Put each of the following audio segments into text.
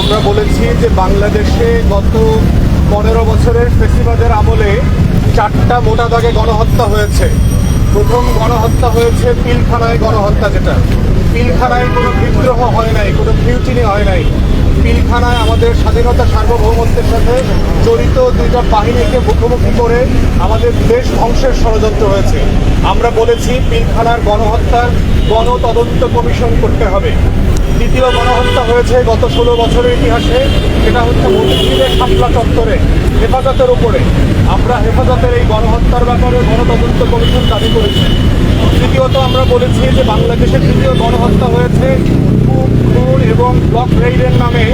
আমরা বলেছি যে বাংলাদেশে গত 15 বছরের ফেসিবাদের আমলে 4টা মোটা দাগে গণহত্যা হয়েছে। প্রথম গণহত্যা হয়েছে পিলখানায় গণহত্যা, যেটা পিলখানায় কোনো বিদ্রোহ হয় নাই, কোনো মিউটিনি হয় নাই। পিলখানায় আমাদের স্বাধীনতা সার্বভৌমত্বের সাথে জড়িত দুইটা বাহিনীকে মুখোমুখি করে আমাদের দেশ ধ্বংসের ষড়যন্ত্র হয়েছে। আমরা বলেছি পিলখানার গণহত্যার গণতদন্ত কমিশন করতে হবে। দ্বিতীয় গণহত্যা হয়েছে গত 16 বছরের ইতিহাসে, সেটা হচ্ছে মসজিদের শাপলা চত্বরে হেফাজতের উপরে। আমরা হেফাজতের এই গণহত্যার ব্যাপারে গণতদন্ত কমিশন দাবি করেছি। তৃতীয়ত আমরা বলেছি যে বাংলাদেশের তৃতীয় গণহত্যা হয়েছে খুন এবং ব্লক রেইডের নামে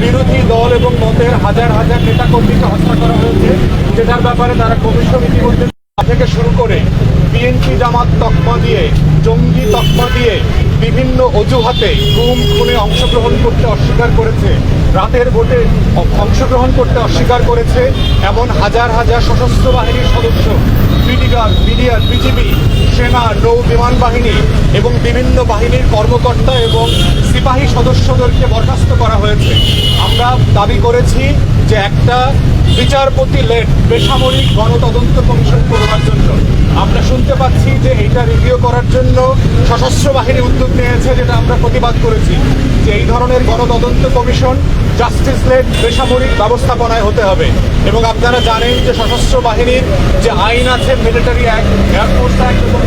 বিরোধী দল এবং মতের হাজার হাজার নেতাকর্মীকে হত্যা করা হয়েছে, যেটার ব্যাপারে তারা কমিশন ইতিমধ্যে থেকে শুরু করে বিএনপি জামাত তকমা দিয়ে, জঙ্গি তকমা দিয়ে বিভিন্ন অজুহাতে খুনে অংশগ্রহণ করতে অস্বীকার করেছে, রাতের ভোটে অংশগ্রহণ করতে অস্বীকার করেছে এমন হাজার হাজার সশস্ত্র বাহিনীর সদস্য, বিডিআর, বিজিবি, সেনা, নৌ বিমান বাহিনী এবং বিভিন্ন বাহিনীর কর্মকর্তা এবং সিপাহী সদস্যদেরকে বরখাস্ত করা হয়েছে। আমরা দাবি করেছি যে একটা বিচারপতি লেড বেসামরিক গণতদন্ত কমিশন করবার জন্য। আমরা শুনতে পাচ্ছি যে এইটা রিভিউ করার জন্য সশস্ত্র বাহিনী উদ্যোগ নিয়েছে, যেটা আমরা প্রতিবাদ করেছি যে এই ধরনের গণতদন্ত কমিশন জাস্টিস লেড বেসামরিক ব্যবস্থাপনায় হতে হবে। এবং আপনারা জানেন যে সশস্ত্র বাহিনীর যে আইন আছে, মিলিটারি অ্যাক্ট, এয়ারফোর্স অ্যাক্ট এবং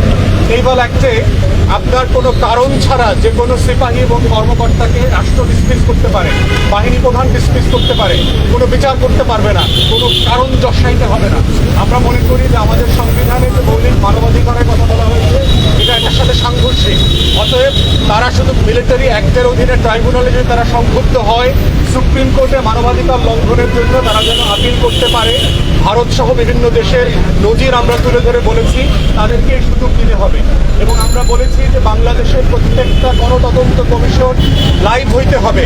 নেভাল অ্যাক্টে আপনার কোনো কারণ ছাড়া যে কোনো সিপাহী এবং কর্মকর্তাকে রাষ্ট্র ডিসমিস করতে পারে, বাহিনী প্রধান ডিসমিস করতে পারে, কোনো বিচার করতে পারবে না, কোনো কারণ দর্শাইতে হবে না। আমরা মনে করি যে আমাদের সংবিধানে যে মৌলিক মানবাধিকারের কথা বলা হয়েছে, এটা এটার সাথে সাংঘর্ষিক। অতএব তারা শুধু মিলিটারি অ্যাক্টের অধীনে ট্রাইব্যুনালে যদি তারা সংক্ষুব্ধ হয়, সুপ্রিম কোর্টে মানবাধিকার লঙ্ঘনের জন্য তারা যেন আপিল করতে পারে। ভারত সহ বিভিন্ন দেশের নজির আমরা তুলে ধরে বলেছি তাদেরকে এই সুযোগ দিতে হবে। এবং আমরা বলেছি যে বাংলাদেশের প্রত্যেকটা গণতদন্ত কমিশন লাইভ হইতে হবে।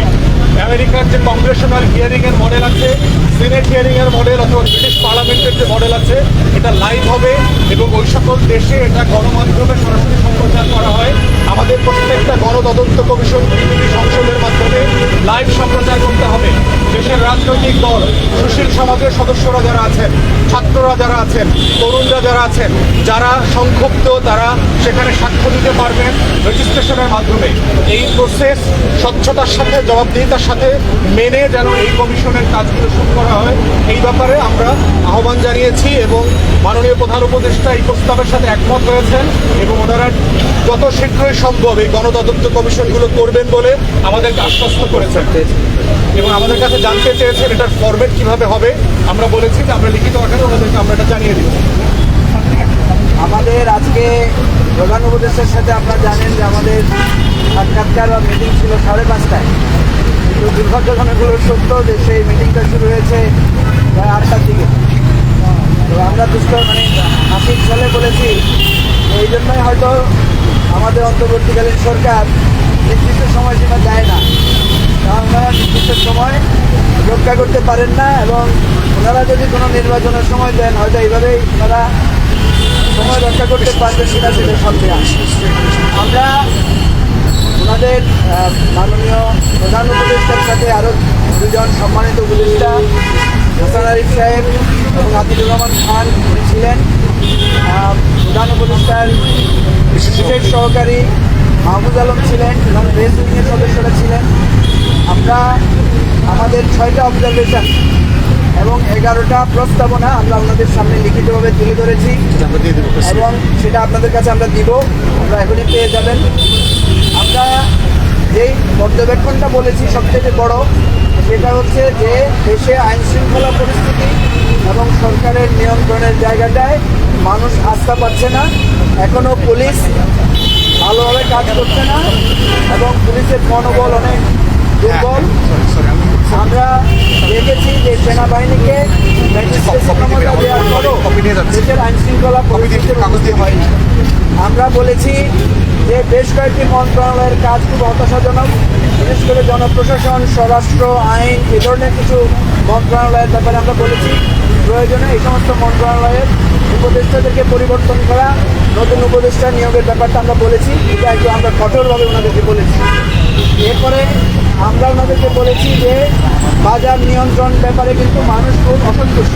আমেরিকার যে কংগ্রেশনাল হিয়ারিংয়ের মডেল আছে, সিনেট হিয়ারিংয়ের মডেল অথবা ব্রিটিশ পার্লামেন্টের যে মডেল আছে, এটা লাইভ হবে এবং ওই সকল দেশে এটা গণমাধ্যমে সরাসরি সম্প্রচার করা হয়। আমাদের প্রত্যেকটা গণতদন্ত কমিশন পৃথিবী সংসদের মাধ্যমে লাইভ সম্প্রচার করতে হবে। দেশের রাজনৈতিক দল, সুশীল সমাজের সদস্যরা যারা আছেন, ছাত্ররা যারা আছেন, তরুণরা যারা আছেন, যারা সংক্ষুব্ধ, তারা সেখানে সাক্ষ্য দিতে পারবেন রেজিস্ট্রেশনের মাধ্যমে। এই প্রসেস স্বচ্ছতার সাথে, জবাবদিহিতার সাথে মেনে যেন এই কমিশনের কাজগুলো শুরু করা হয়, এই ব্যাপারে আমরা আহ্বান জানিয়েছি এবং মাননীয় প্রধান উপদেষ্টা এই প্রস্তাবের সাথে একমত হয়েছেন এবং ওনারা যত শীঘ্রই সম্ভব এই গণতদন্ত কমিশনগুলো করবেন বলে আমাদেরকে আশ্বস্ত করেছেন এবং আমাদের কাছে জানতে চেয়েছেন এটার ফরম্যাট কিভাবে হবে। আমরা বলেছি যে আমরা লিখিত আকারে ওনাদেরকে আমরা এটা জানিয়ে দিব। আমাদের আজকে প্রধান উপদেষ্টার সাথে আপনারা জানেন যে আমাদের সাক্ষাৎকার বা মিটিং ছিল 5:30টায়, কিন্তু দুর্ভাগ্যজনক হলো সত্য যে সেই মিটিংটা শুরু হয়েছে প্রায় 8টার দিকে। তো আমরা হাসির ছলে বলেছি, এই জন্যই হয়তো আমাদের অন্তর্বর্তীকালীন সরকার নির্দিষ্ট সময়সীমা দেয় না, কারণ ওনারা নির্দিষ্ট সময় রক্ষা করতে পারেন না এবং ওনারা যদি কোনো নির্বাচনের সময় দেন হয়তো এইভাবেই ওনারা সময় রক্ষা করতে পারবেন কিনা সেটা সন্দেহ। আমরা ওনাদের মাননীয় প্রধান উপদেষ্টার সাথে আরও দুজন সম্মানিত উপদেষ্টা হাসান আরিফ সাহেব এবং আতিকুর রহমান খান উনি ছিলেন, প্রধান উপদেষ্টার বিশেষ সহকারী মাহমুদ আলম ছিলেন এবং প্রেস উইংয়ের সদস্যরা ছিলেন। আমরা আমাদের 6টা অবজারভেশন এবং 11টা প্রস্তাবনা আমরা আপনাদের সামনে লিখিতভাবে তুলে ধরেছি এবং সেটা আপনাদের কাছে আমরা দিব, আমরা এখনই পেয়ে যাবেন। আমরা যেই পর্যবেক্ষণটা বলেছি সবথেকে বড়, সেটা হচ্ছে যে দেশে আইন শৃঙ্খলা পরিস্থিতি এবং সরকারের নিয়ন্ত্রণের জায়গাটায় মানুষ আস্থা পাচ্ছে না, এখনও পুলিশ ভালোভাবে কাজ করছে না এবং পুলিশের মনোবল অনেক দুর্বল। আমরা দেখেছি যে সেনাবাহিনীকে ক্ষমতা দেওয়ার পরও দেশের আইন শৃঙ্খলা পরিস্থিতির উন্নতি হয়নি। আমরা বলেছি যে বেশ কয়েকটি মন্ত্রণালয়ের কাজ খুব হতাশাজনক, বিশেষ করে জনপ্রশাসন, স্বরাষ্ট্র, আইন, এ ধরনের কিছু মন্ত্রণালয়ের ব্যাপারে আমরা বলেছি প্রয়োজনে এই সমস্ত মন্ত্রণালয়ের উপদেষ্টাদেরকে পরিবর্তন করা, নতুন উপদেষ্টা নিয়োগের ব্যাপারটা আমরা বলেছি, এটা একটু আমরা কঠোরভাবে ওনাদেরকে বলেছি। এরপরে আমরা ওনাদেরকে বলেছি যে বাজার নিয়ন্ত্রণ ব্যাপারে কিন্তু মানুষ খুব অসন্তুষ্ট।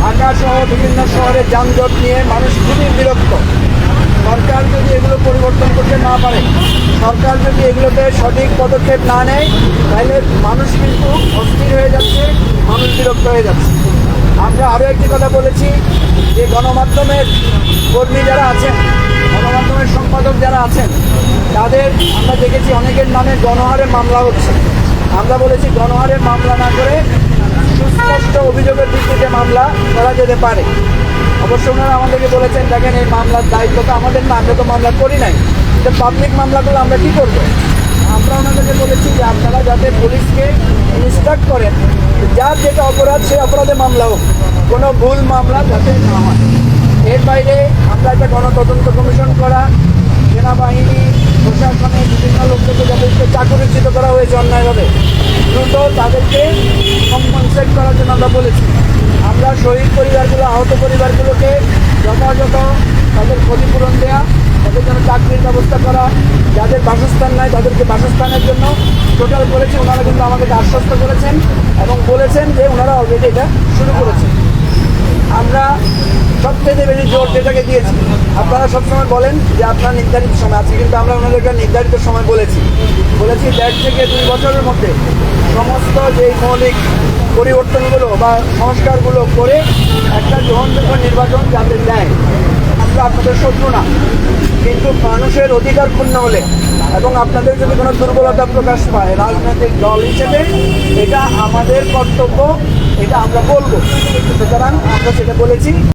ঢাকা সহ বিভিন্ন শহরে যানজট নিয়ে মানুষ খুবই বিরক্ত। সরকার যদি এগুলো পরিবর্তন করতে না পারে, সরকার যদি এগুলোতে সঠিক পদক্ষেপ না নেয়, তাহলে মানুষ কিন্তু অস্থির হয়ে যাচ্ছে, মানুষ বিরক্ত হয়ে যাচ্ছে। আমরা আরও একটি কথা বলেছি যে গণমাধ্যমের কর্মী যারা আছেন, গণমাধ্যমের সম্পাদক যারা আছেন, তাদের আমরা দেখেছি অনেকের নামে গণহারে মামলা হচ্ছে। আমরা বলেছি গণহারে মামলা না করে সুস্পষ্ট অভিযোগের ভিত্তিতে মামলা করা যেতে পারে। অবশ্য ওনারা আমাদেরকে বলেছেন, দেখেন এই মামলার দায়িত্ব তো আমাদের না, আমরা তো মামলা করি নাই, কিন্তু পাবলিক মামলাগুলো আমরা কী করবো? আমরা ওনাদেরকে বলেছি যে আপনারা যাতে পুলিশকে ইনস্ট্রাক্ট করেন যার যেটা অপরাধ সে অপরাধে মামলা হোক, কোনো ভুল মামলা যাতে না হয়। এর বাইরে আমরা একটা গণতদন্ত কমিশন করা, সেনাবাহিনী প্রশাসনের বিভিন্ন লোকদেরকে যাদেরকে চাকরিচ্যুত করা হয়েছে অন্যায়ভাবে, দ্রুত তাদেরকে কম্পনসেট করার জন্য আমরা বলেছি। আমরা শহীদ পরিবারগুলো, আহত পরিবারগুলোকে যথাযথ তাদের ক্ষতিপূরণ দেওয়া, তাদের জন্য চাকরির ব্যবস্থা করা, যাদের বাসস্থান নাই তাদেরকে বাসস্থানের জন্য টোটাল করেছি। ওনারা কিন্তু আমাদেরকে আশ্বস্ত করেছেন এবং বলেছেন যে ওনারা অলরেডি এটা শুরু করেছেন। আমরা সবচেয়ে বেশি জোর যেটাকে দিয়েছি, আপনারা সবসময় বলেন যে আপনার নির্ধারিত সময় আছে, কিন্তু আমরা ওনাদেরকে নির্ধারিত সময় বলেছি 1.5 থেকে 2 বছরের মধ্যে সমস্ত যে মৌলিক পরিবর্তনগুলো বা সংস্কারগুলো করে একটা গ্রহণযোগ্য নির্বাচন যাতে দেয়। আমরা আপনাদের শত্রু না, কিন্তু মানুষের অধিকার ক্ষুণ্ণ হলে এবং আপনাদের যদি কোনো দুর্বলতা প্রকাশ পায় রাজনৈতিক দল হিসেবে, এটা আমাদের কর্তব্য, এটা আমরা বলবো। সুতরাং আমরা সেটা বলেছি।